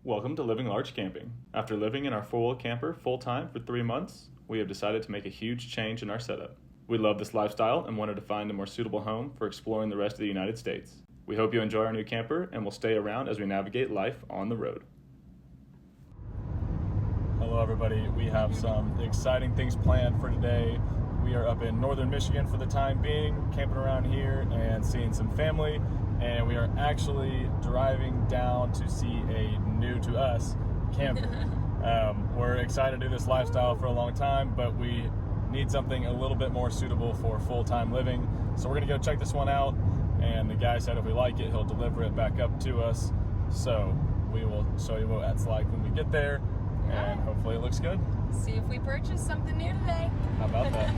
Welcome to Living Large Camping. After living in our four-wheel camper full-time for 3 months, we have decided to make a huge change in our setup. We love this lifestyle and wanted to find a more suitable home for exploring the rest of the United States. We hope you enjoy our new camper and will stay around as we navigate life on the road. Hello everybody, we have some exciting things planned for today. We are up in northern Michigan for the time being, camping around here and seeing some family. And we are actually driving down to see a new to us camper. We're excited to do this lifestyle for a long time, but we need something a little bit more suitable for full-time living. So we're gonna go check this one out, and the guy said if we like it, he'll deliver it back up to us. So we will show you what that's like when we get there, and hopefully it looks good. See if we purchase something new today. How about that?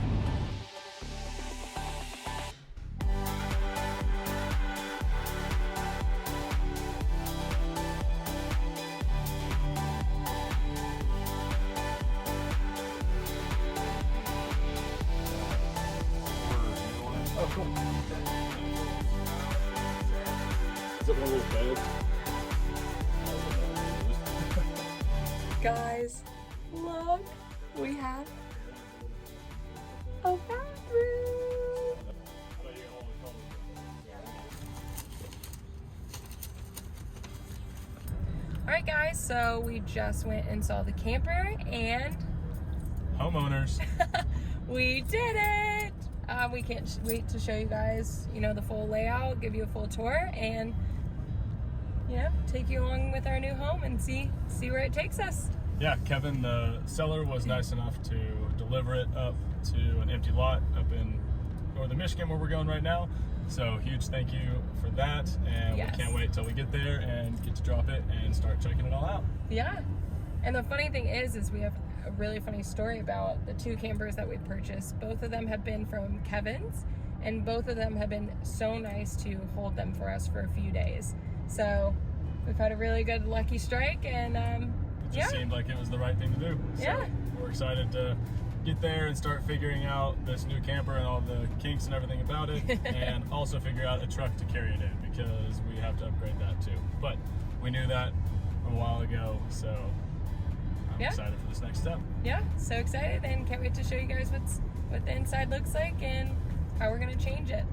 Oh, cool. Is it one of those beds? Guys, look, we have a bathroom. Alright guys, so we just went and saw the camper and Homeowners. we did it! We can't wait to show you guys, the full layout, give you a full tour, and, take you along with our new home and see where it takes us. Yeah, Kevin, the seller, was nice enough to deliver it up to an empty lot up in northern Michigan where we're going right now. So huge thank you for that, and Yes. we can't wait till we get there and get to drop it and start checking it all out. Yeah, and the funny thing is we have a really funny story about the two campers that we purchased. Both of them have been from Kevin's, and both of them have been so nice to hold them for us for a few days. So we've had a really good lucky strike, and It just seemed like it was the right thing to do. So Yeah. we're excited to get there and start figuring out this new camper and all the kinks and everything about it, and also figure out a truck to carry it in, because we have to upgrade that too. But we knew that a while ago, so I'm excited for this next step. Yeah, so excited, and can't wait to show you guys what the inside looks like and how we're gonna change it.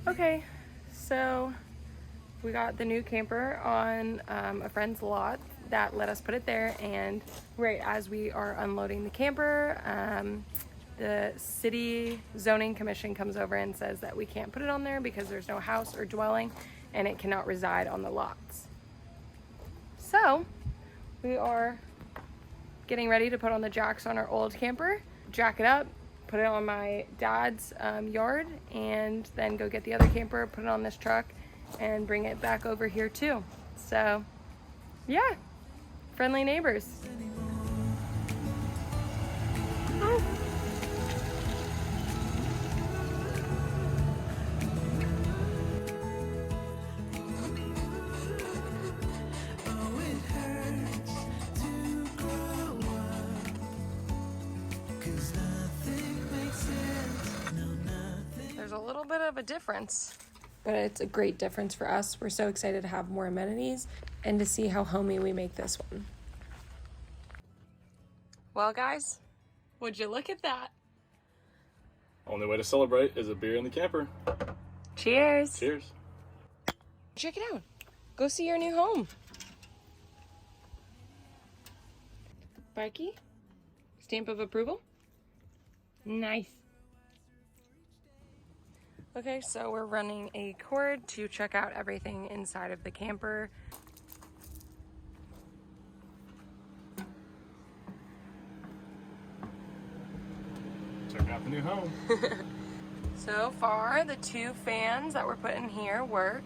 Okay, so we got the new camper on a friend's lot that let us put it there, and right as we are unloading the camper, the city zoning commission comes over and says that we can't put it on there because there's no house or dwelling and it cannot reside on the lots. So we are getting ready to put on the jacks on our old camper, jack it up, put it on my dad's yard, and then go get the other camper, put it on this truck, and bring it back over here too. So yeah, friendly neighbors. Oh. There's a little bit of a difference, but it's a great difference for us. We're so excited to have more amenities and to see how homey we make this one. Well, guys, would you look at that? Only way to celebrate is a beer in the camper. Cheers. Cheers. Check it out. Go see your new home. Sparky, stamp of approval. Nice. Okay, so we're running a cord to check out everything inside of the camper. Check out the new home. So far, the two fans that were put in here work.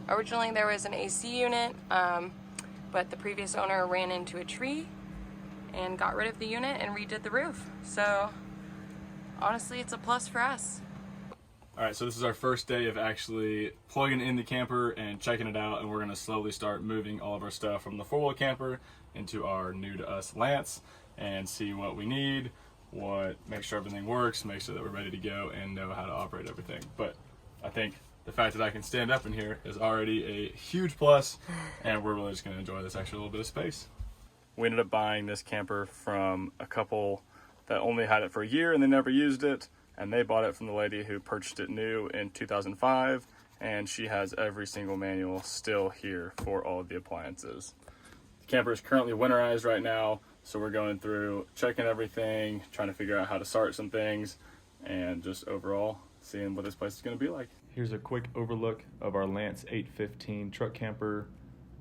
Originally, there was an AC unit, but the previous owner ran into a tree and got rid of the unit and redid the roof. So honestly, it's a plus for us. All right, so this is our first day of actually plugging in the camper and checking it out, and we're gonna slowly start moving all of our stuff from the 4-wheel camper into our new to us Lance and see what we need, make sure everything works, make sure that we're ready to go and know how to operate everything. But I think the fact that I can stand up in here is already a huge plus, and we're really just gonna enjoy this extra little bit of space. We ended up buying this camper from a couple that only had it for a year and they never used it. And they bought it from the lady who purchased it new in 2005, and she has every single manual still here for all of the appliances. The camper is currently winterized right now, so we're going through checking everything, trying to figure out how to start some things, and just overall seeing what this place is going to be like. Here's a quick overlook of our Lance 815 truck camper.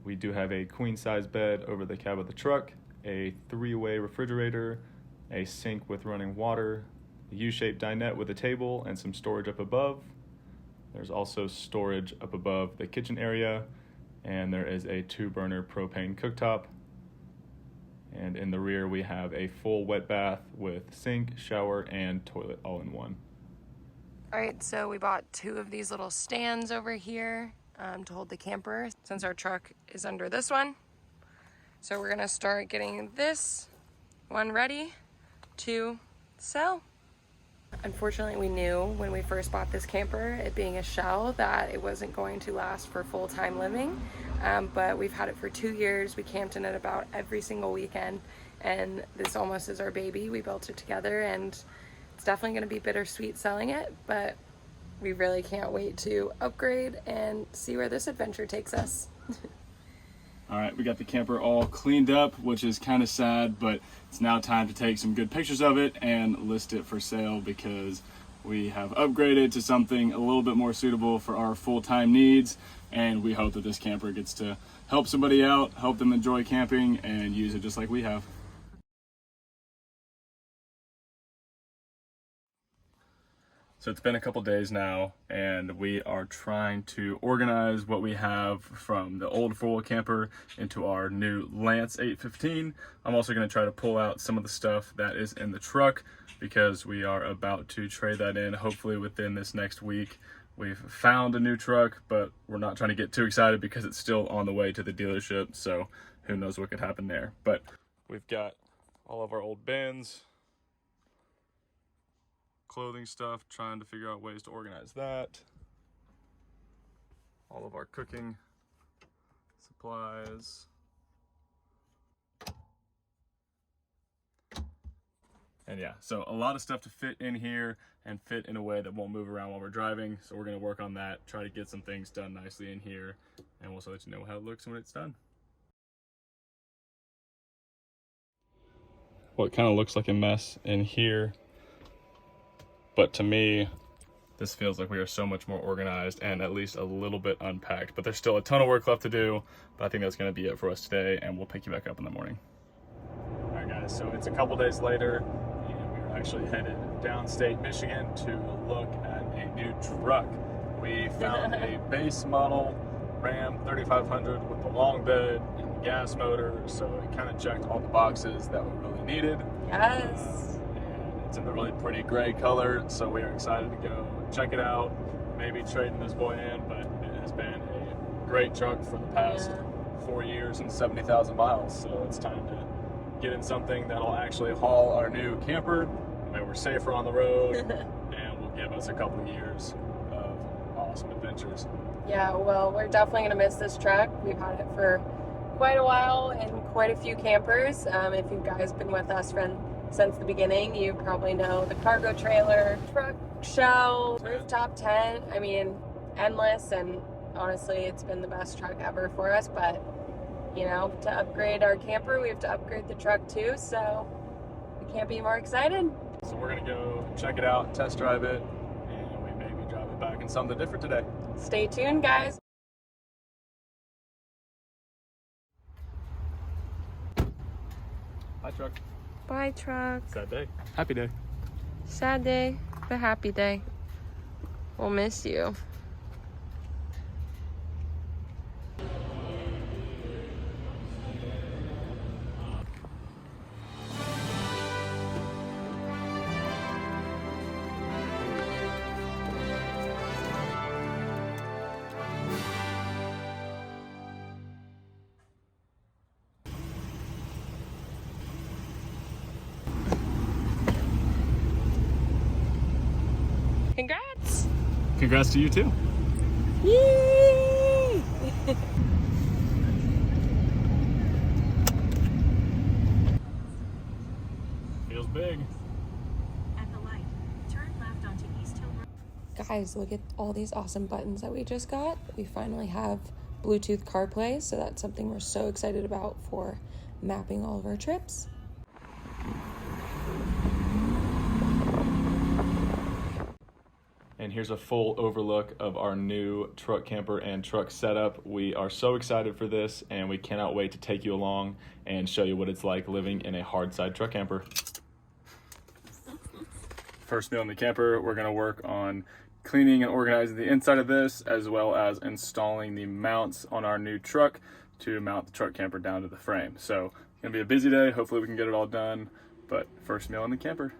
We do have a queen size bed over the cab of the truck, a 3-way refrigerator, a sink with running water, a U-shaped dinette with a table and some storage up above. There's also storage up above the kitchen area, and there is a 2-burner propane cooktop. And in the rear we have a full wet bath with sink, shower, and toilet all in one. All right, so we bought 2 of these little stands over here to hold the camper since our truck is under this one. So we're gonna start getting this one ready to sell. Unfortunately, we knew when we first bought this camper, it being a shell, that it wasn't going to last for full-time living. But we've had it for 2 years. We camped in it about every single weekend, and this almost is our baby. We built it together, and it's definitely going to be bittersweet selling it, but we really can't wait to upgrade and see where this adventure takes us. All right, we got the camper all cleaned up, which is kind of sad, but it's now time to take some good pictures of it and list it for sale because we have upgraded to something a little bit more suitable for our full-time needs, and we hope that this camper gets to help somebody out, help them enjoy camping, and use it just like we have. So it's been a couple days now, and we are trying to organize what we have from the old 4-wheel camper into our new Lance 815. I'm also going to try to pull out some of the stuff that is in the truck because we are about to trade that in hopefully within this next week. We've found a new truck, but we're not trying to get too excited because it's still on the way to the dealership, so who knows what could happen there. But we've got all of our old bins, clothing stuff, trying to figure out ways to organize that. All of our cooking supplies. And yeah, so a lot of stuff to fit in here and fit in a way that won't move around while we're driving. So we're gonna work on that, try to get some things done nicely in here, and we'll also let you know how it looks when it's done. What kind of looks like a mess in here, but to me, this feels like we are so much more organized and at least a little bit unpacked. But there's still a ton of work left to do, but I think that's gonna be it for us today, and we'll pick you back up in the morning. All right, guys, so it's a couple days later, and we're actually headed downstate Michigan to look at a new truck. We found a base model Ram 3500 with the long bed and the gas motor, so it kind of checked all the boxes that we really needed. Yes. It's in the really pretty gray color, so we are excited to go check it out, maybe trading this boy in, but it has been a great truck for the past 4 years and 70,000 miles, so it's time to get in something that'll actually haul our new camper, maybe we're safer on the road, and will give us a couple of years of awesome adventures. Yeah, well, we're definitely going to miss this truck. We've had it for quite a while in quite a few campers. If you guys been with us since the beginning, you probably know the cargo trailer, truck, shell, rooftop tent. I mean, endless, and honestly, it's been the best truck ever for us. But, you know, to upgrade our camper, we have to upgrade the truck too, so we can't be more excited. So we're gonna go check it out, test drive it, and we maybe drive it back in something different today. Stay tuned, guys. Bye, truck. Bye, truck. Sad day. Happy day. Sad day, but happy day. We'll miss you. Congrats to you too. Yee! Feels big. At the light, turn left onto East Hill Road. Guys, look at all these awesome buttons that we just got. We finally have Bluetooth CarPlay, so that's something we're so excited about for mapping all of our trips. And here's a full overlook of our new truck camper and truck setup. We are so excited for this, and we cannot wait to take you along and show you what it's like living in a hard side truck camper. First meal in the camper, we're gonna work on cleaning and organizing the inside of this, as well as installing the mounts on our new truck to mount the truck camper down to the frame. So it's gonna be a busy day. Hopefully we can get it all done, but first meal in the camper.